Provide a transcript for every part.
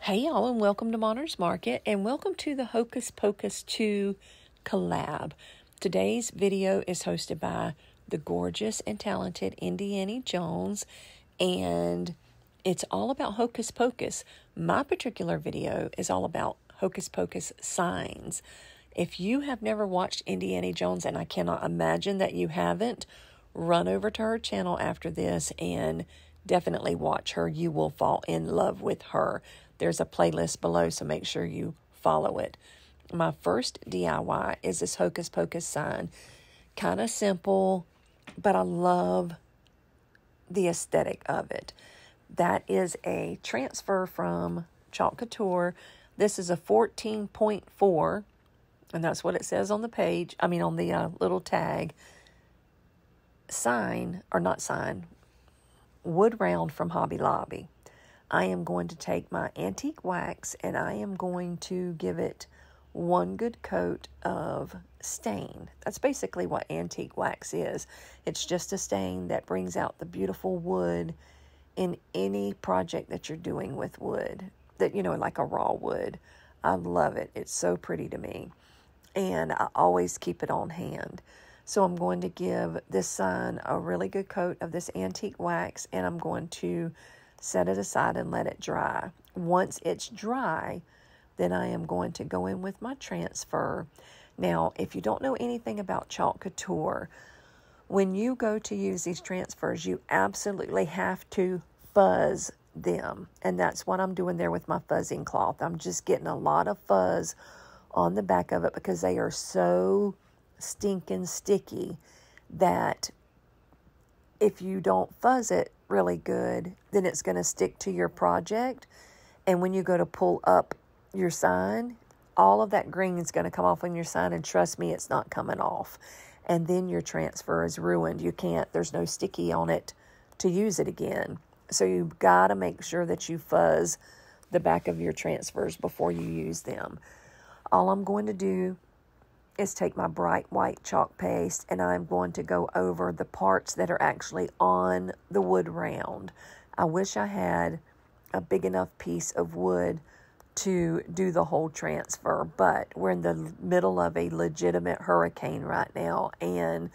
Hey y'all, and welcome to Monner's Market, and welcome to the Hocus Pocus 2 collab. Today's video is hosted by the gorgeous and talented Indiana Jones, and it's all about Hocus Pocus. My particular video is all about Hocus Pocus signs. If you have never watched Indiana Jones, and I cannot imagine that you haven't, run over to her channel after this and definitely watch her. You will fall in love with her. There's a playlist below, so make sure you follow it. My first DIY is this Hocus Pocus sign. Kind of simple, but I love the aesthetic of it. That is a transfer from Couture. This is a 14.4, and that's what it says on the page. I mean, on the little tag. Sign, or not sign, wood round from Hobby Lobby. I am going to take my antique wax and I am going to give it one good coat of stain. That's basically what antique wax is. It's just a stain that brings out the beautiful wood in any project that you're doing with wood, that, you know, like a raw wood. I love it. It's so pretty to me, and I always keep it on hand. So I'm going to give this sign a really good coat of this antique wax, and I'm going to set it aside and let it dry. Once it's dry, then I am going to go in with my transfer. Now, if you don't know anything about Chalk Couture, when you go to use these transfers, you absolutely have to fuzz them. And that's what I'm doing there with my fuzzing cloth. I'm just getting a lot of fuzz on the back of it because they are so stinking sticky that if you don't fuzz it really good, then it's going to stick to your project. And when you go to pull up your sign, all of that green is going to come off on your sign, and trust me, it's not coming off. And then your transfer is ruined. You can't, there's no sticky on it to use it again. So you've got to make sure that you fuzz the back of your transfers before you use them. All I'm going to do is take my bright white chalk paste, and I'm going to go over the parts that are actually on the wood round. I wish I had a big enough piece of wood to do the whole transfer, but we're in the middle of a legitimate hurricane right now, and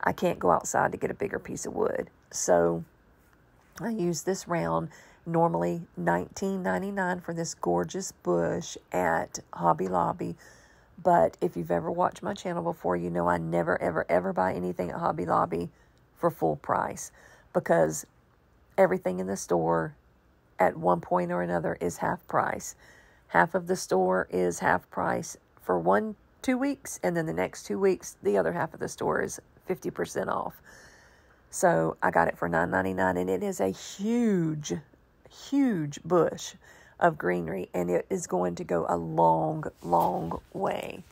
I can't go outside to get a bigger piece of wood. So I use this round, normally $19.99 for this gorgeous bush at Hobby Lobby. But if you've ever watched my channel before, you know I never, ever, ever buy anything at Hobby Lobby for full price, because everything in the store at one point or another is half price. Half of the store is half price for 2 weeks, and then the next 2 weeks, the other half of the store is 50% off. So I got it for $9.99, and it is a huge, huge bush of greenery, and it is going to go a long, long way.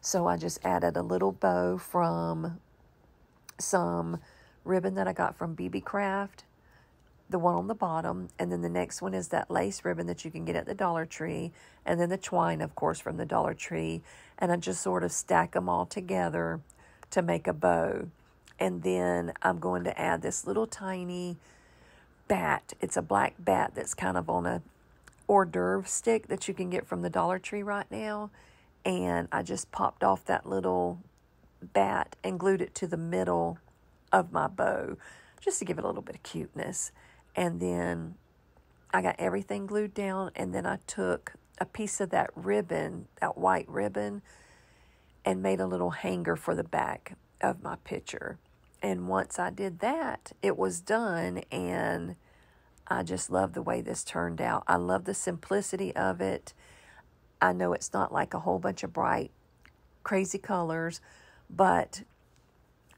So I just added a little bow from some ribbon that I got from BB Craft, the one on the bottom, and then the next one is that lace ribbon that you can get at the Dollar Tree, and then the twine, of course, from the Dollar Tree, and I just sort of stack them all together to make a bow. And then I'm going to add this little tiny bat. It's a black bat that's kind of on a hors d'oeuvre stick that you can get from the Dollar Tree right now, and I just popped off that little bat and glued it to the middle of my bow just to give it a little bit of cuteness. And then I got everything glued down, and then I took a piece of that ribbon, that white ribbon, and made a little hanger for the back of my picture. And once I did that, it was done, and I just love the way this turned out. I love the simplicity of it. I know it's not like a whole bunch of bright, crazy colors, but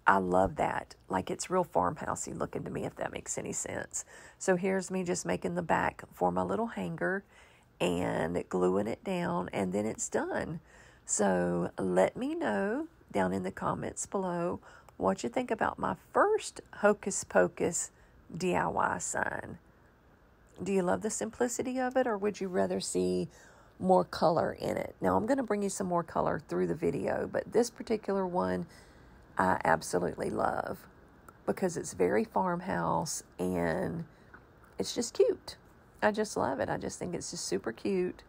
I love that. Like, it's real farmhousey looking to me, if that makes any sense. So here's me just making the back for my little hanger and gluing it down, and then it's done. So let me know down in the comments below what you think about my first Hocus Pocus DIY sign. Do you love the simplicity of it, or would you rather see more color in it? Now, I'm going to bring you some more color through the video, but this particular one I absolutely love because it's very farmhouse and it's just cute. I just love it. I just think it's just super cute.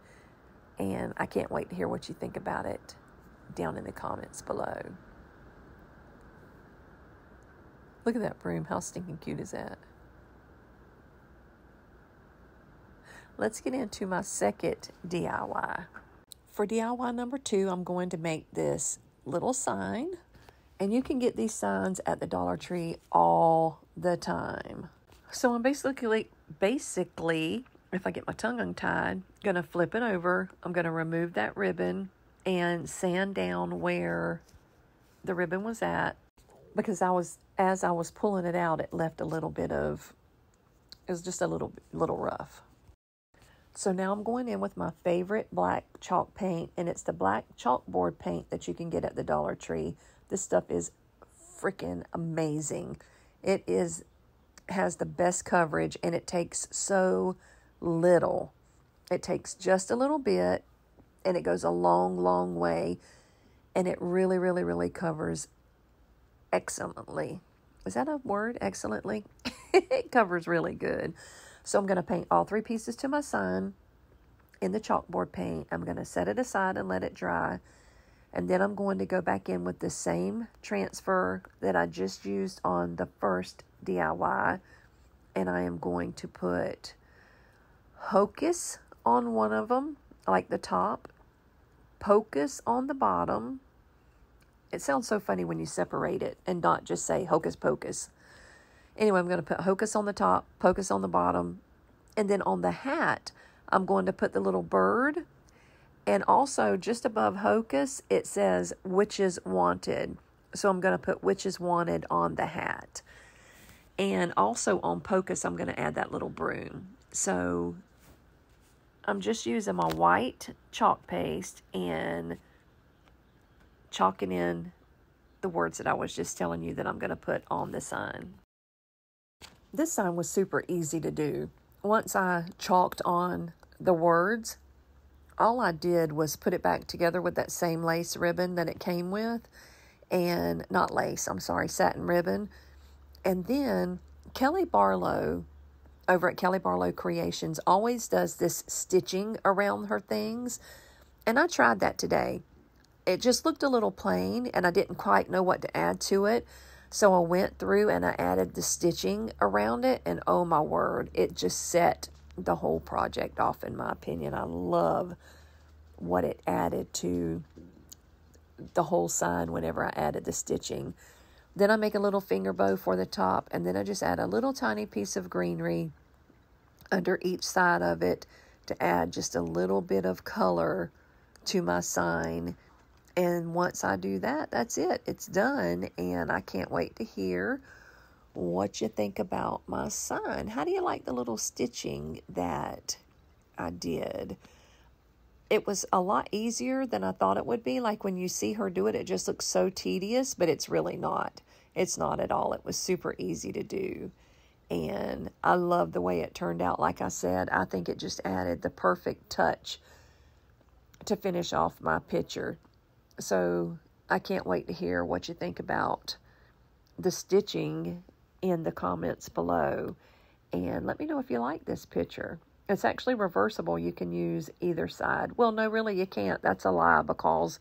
And I can't wait to hear what you think about it down in the comments below. Look at that broom. How stinking cute is that? Let's get into my second DIY. For DIY number 2, I'm going to make this little sign. And you can get these signs at the Dollar Tree all the time. So I'm basically, if I get my tongue untied, going to flip it over. I'm going to remove that ribbon and sand down where the ribbon was at. Because as I was pulling it out, it left a little bit of, it was just a little rough. So now I'm going in with my favorite black chalk paint, and it's the black chalkboard paint that you can get at the Dollar Tree. This stuff is freaking amazing. It has the best coverage, and it takes so little. It takes just a little bit, and it goes a long, long way, and it really, really, really covers excellently. Is that a word? Excellently? It covers really good. So I'm going to paint all 3 pieces to my sign in the chalkboard paint. I'm going to set it aside and let it dry. And then I'm going to go back in with the same transfer that I just used on the first DIY. And I am going to put Hocus on one of them, like the top, Pocus on the bottom. It sounds so funny when you separate it and not just say Hocus Pocus. Anyway, I'm going to put Hocus on the top, Pocus on the bottom, and then on the hat, I'm going to put the little bird. And also, just above Hocus, it says Witches Wanted. So I'm going to put Witches Wanted on the hat. And also on Pocus, I'm going to add that little broom. So I'm just using my white chalk paste and chalking in the words that I was just telling you that I'm going to put on the sign. This sign was super easy to do. Once I chalked on the words, all I did was put it back together with that same lace ribbon that it came with. And not lace, I'm sorry, satin ribbon. And then Kelly Barlow over at Kelly Barlow Creations always does this stitching around her things. And I tried that today. It just looked a little plain and I didn't quite know what to add to it. So I went through and I added the stitching around it, and oh my word, it just set the whole project off, in my opinion. I love what it added to the whole sign whenever I added the stitching. Then I make a little finger bow for the top, and then I just add a little tiny piece of greenery under each side of it to add just a little bit of color to my sign. And once I do that, that's it. It's done. And I can't wait to hear what you think about my sign. How do you like the little stitching that I did? It was a lot easier than I thought it would be. Like when you see her do it, it just looks so tedious, but it's really not. It's not at all. It was super easy to do. And I love the way it turned out. Like I said, I think it just added the perfect touch to finish off my picture. So I can't wait to hear what you think about the stitching in the comments below. And let me know if you like this picture. It's actually reversible. You can use either side. Well, no, really you can't. That's a lie because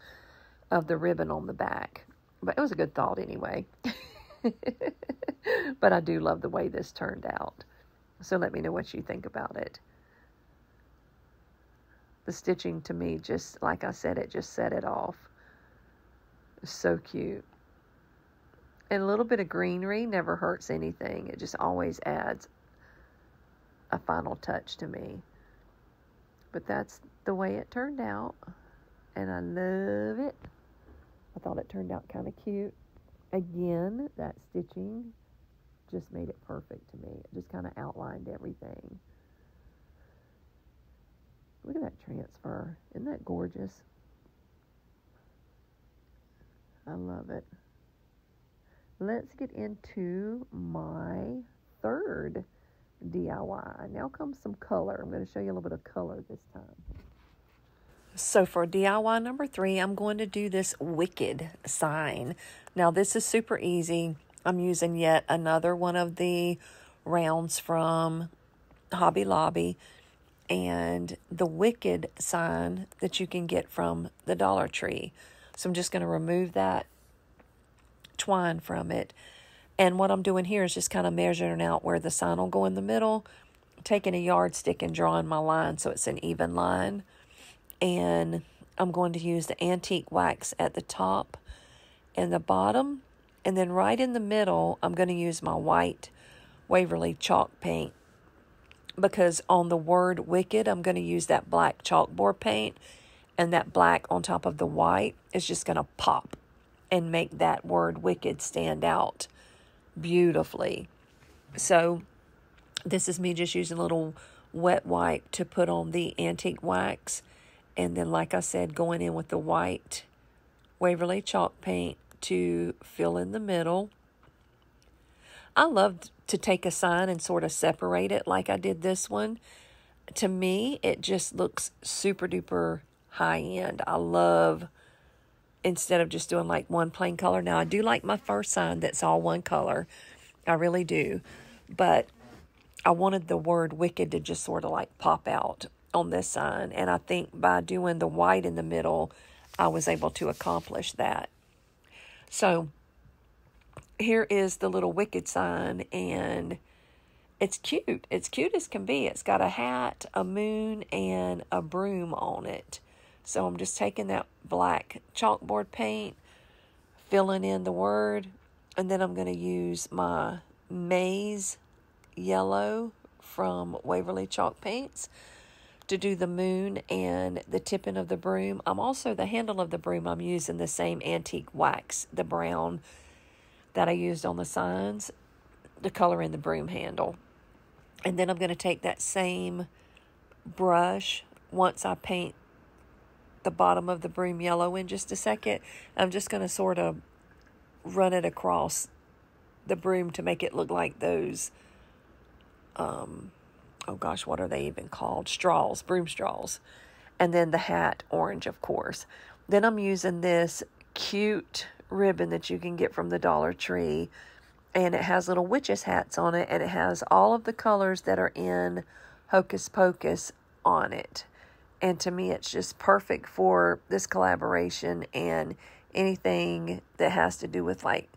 of the ribbon on the back. But it was a good thought anyway. But I do love the way this turned out. So let me know what you think about it. The stitching to me, just like I said, it just set it off. So cute. And a little bit of greenery never hurts anything. It just always adds a final touch to me. But that's the way it turned out. And I love it. I thought it turned out kind of cute. Again, that stitching just made it perfect to me. It just kind of outlined everything. Look at that transfer. Isn't that gorgeous? I love it. Let's get into my third DIY. Now comes some color. I'm going to show you a little bit of color this time. So for DIY number 3, I'm going to do this Wicked sign. Now this is super easy. I'm using yet another one of the rounds from Hobby Lobby. and the Wicked sign that you can get from the Dollar Tree. So I'm just going to remove that twine from it. And what I'm doing here is just kind of measuring out where the sign will go in the middle, taking a yardstick and drawing my line so it's an even line. And I'm going to use the antique wax at the top and the bottom. And then right in the middle, I'm going to use my white Waverly chalk paint, because on the word Wicked, I'm going to use that black chalkboard paint, and that black on top of the white is just going to pop and make that word Wicked stand out beautifully. So this is me just using a little wet wipe to put on the antique wax, and then, like I said, going in with the white Waverly chalk paint to fill in the middle. I love to take a sign and sort of separate it like I did this one. To me, it just looks super duper high end. I love, instead of just doing like one plain color. Now, I do like my first sign that's all one color. I really do. But I wanted the word Wicked to just sort of like pop out on this sign. And I think by doing the white in the middle, I was able to accomplish that. So here is the little Wicked sign, and it's cute. It's cute as can be. It's got a hat, a moon, and a broom on it. So I'm just taking that black chalkboard paint, filling in the word, and then I'm going to use my maize yellow from Waverly Chalk Paints to do the moon and the tipping of the broom. I'm also, the handle of the broom, I'm using the same antique wax, the brown that I used on the signs, to color in the broom handle. And then I'm going to take that same brush, once I paint the bottom of the broom yellow in just a second, I'm just going to sort of run it across the broom to make it look like those, oh gosh, what are they even called? Straws, broom straws. And then the hat, orange, of course. Then I'm using this cute ribbon that you can get from the Dollar Tree, and it has little witches hats on it, and it has all of the colors that are in Hocus Pocus on it. And to me, it's just perfect for this collaboration and anything that has to do with like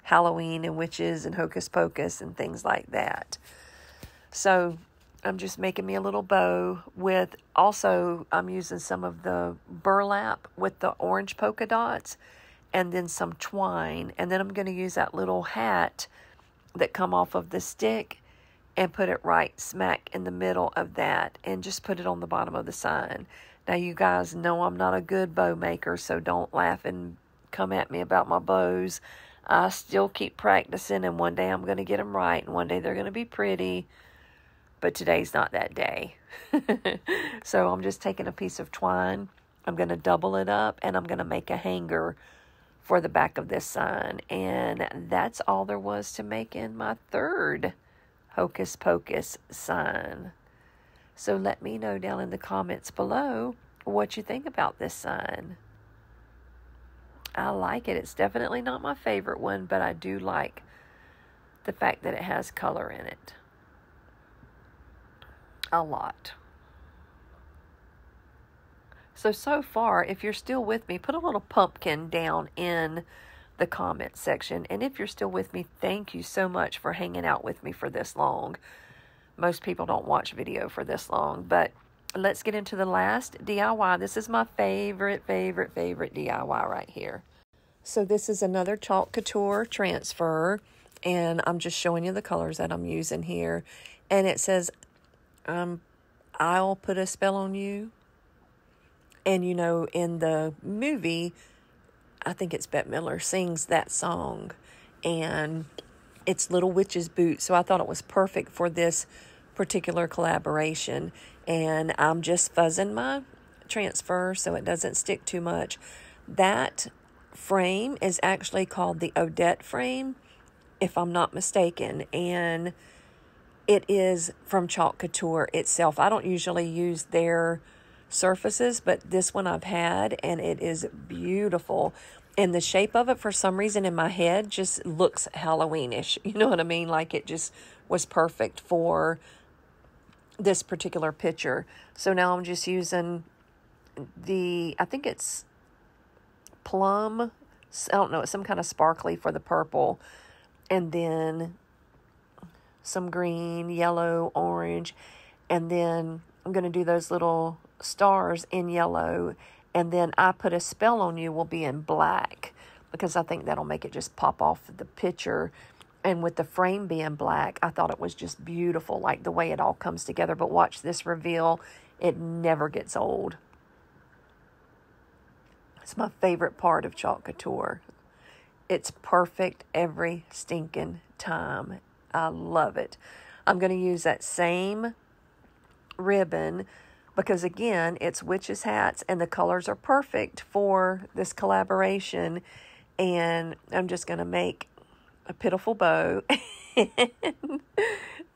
Halloween and witches and Hocus Pocus and things like that. So I'm just making me a little bow with, also I'm using some of the burlap with the orange polka dots, and then some twine. And then I'm going to use that little hat that come off of the stick and put it right smack in the middle of that, and just put it on the bottom of the sign. Now, you guys know I'm not a good bow maker, so don't laugh and come at me about my bows. I still keep practicing, and one day I'm going to get them right, and one day they're going to be pretty. But today's not that day. So I'm just taking a piece of twine. I'm going to double it up, and I'm going to make a hanger for the back of this sign. And that's all there was to make in my third Hocus Pocus sign. So let me know down in the comments below what you think about this sign. I like it. It's definitely not my favorite one, but I do like the fact that it has color in it. A lot. So far, if you're still with me, put a little pumpkin down in the comment section. And if you're still with me, thank you so much for hanging out with me for this long. Most people don't watch video for this long, but let's get into the last DIY. This is my favorite DIY right here. So this is another Chalk Couture transfer, and I'm just showing you the colors that I'm using here. And it says, I'll put a spell on you. And, you know, in the movie, I think it's Bette Midler sings that song. And it's Little Witch's Boot. So I thought it was perfect for this particular collaboration. And I'm just fuzzing my transfer so it doesn't stick too much. That frame is actually called the Odette frame, if I'm not mistaken. And it is from Chalk Couture itself. I don't usually use their surfaces, but this one I've had, and it is beautiful. And the shape of it, for some reason in my head, just looks Halloweenish. You know what I mean? Like it just was perfect for this particular picture. So now I'm just using I think it's plum, I don't know, it's some kind of sparkly for the purple, and then some green, yellow, orange, and then I'm going to do those little stars in yellow, and then I Put a Spell on You will be in black, because I think that'll make it just pop off the picture. And with the frame being black, I thought it was just beautiful, like the way it all comes together. But watch this reveal. It never gets old. It's my favorite part of Chalk Couture. It's perfect every stinking time. I love it. I'm going to use that same ribbon because, again, it's witches' hats and the colors are perfect for this collaboration. And I'm just going to make a pitiful bow and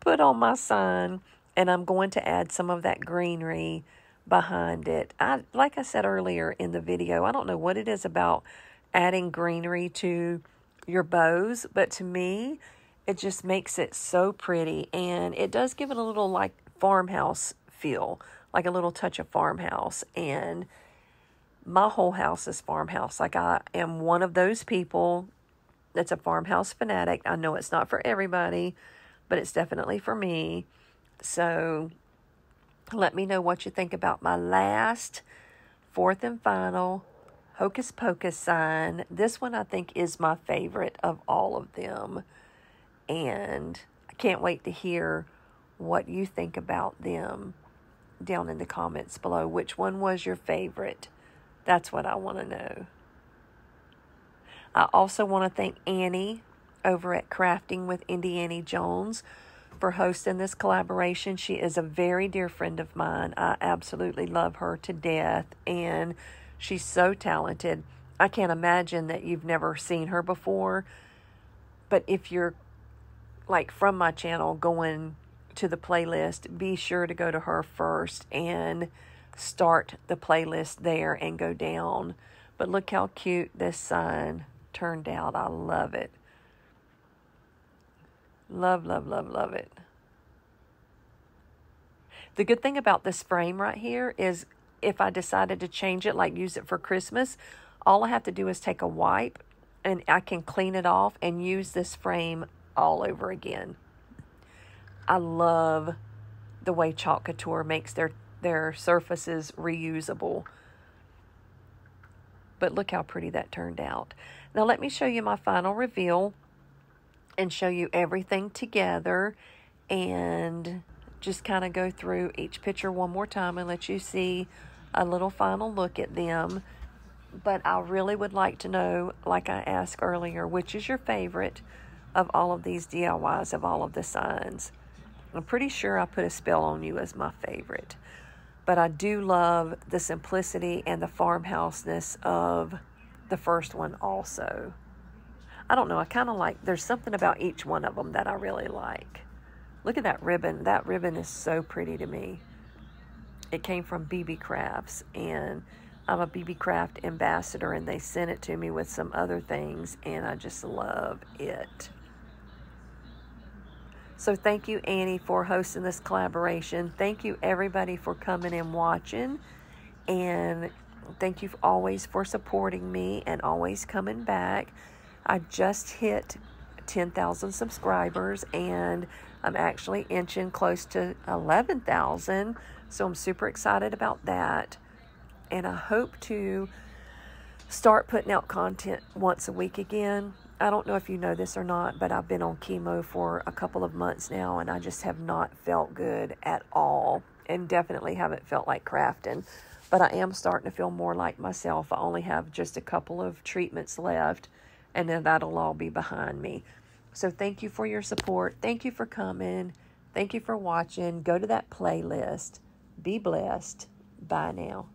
put on my sign. And I'm going to add some of that greenery behind it. Like I said earlier in the video, I don't know what it is about adding greenery to your bows, but to me, it just makes it so pretty. And it does give it a little like farmhouse feel, like a little touch of farmhouse. And my whole house is farmhouse. Like, I am one of those people that's a farmhouse fanatic. I know it's not for everybody, but it's definitely for me. So let me know what you think about my last, fourth and final Hocus Pocus sign. This one I think is my favorite of all of them. And I can't wait to hear what you think about them down in the comments below. Which one was your favorite? That's what I want to know. I also want to thank Annie over at Crafting with Indie Annie Jones for hosting this collaboration. She is a very dear friend of mine. I absolutely love her to death, and she's so talented. I can't imagine that you've never seen her before, but if you're like from my channel going to the playlist, be sure to go to her first and start the playlist there and go down. But look how cute this sign turned out. I love it. Love, love, love, love it. The good thing about this frame right here is if I decided to change it, like use it for Christmas, all I have to do is take a wipe and I can clean it off and use this frame all over again. I love the way Chalk Couture makes their surfaces reusable. But look how pretty that turned out. Now let me show you my final reveal and show you everything together and just kind of go through each picture one more time and let you see a little final look at them. But I really would like to know, like I asked earlier, which is your favorite of all of these DIYs, of all of the signs. I'm pretty sure I Put a Spell on You as my favorite. But I do love the simplicity and the farmhouseness of the first one also. I don't know, I kind of like, there's something about each one of them that I really like. Look at that ribbon. That ribbon is so pretty to me. It came from BB Crafts, and I'm a BB Craft ambassador, and they sent it to me with some other things, and I just love it. So thank you, Annie, for hosting this collaboration. Thank you, everybody, for coming and watching. And thank you always for supporting me and always coming back. I just hit 10,000 subscribers, and I'm actually inching close to 11,000. So I'm super excited about that. And I hope to start putting out content once a week again. I don't know if you know this or not, but I've been on chemo for a couple of months now, and I just have not felt good at all, and definitely haven't felt like crafting. But I am starting to feel more like myself. I only have just a couple of treatments left, and then that'll all be behind me. So thank you for your support. Thank you for coming. Thank you for watching. Go to that playlist. Be blessed. Bye now.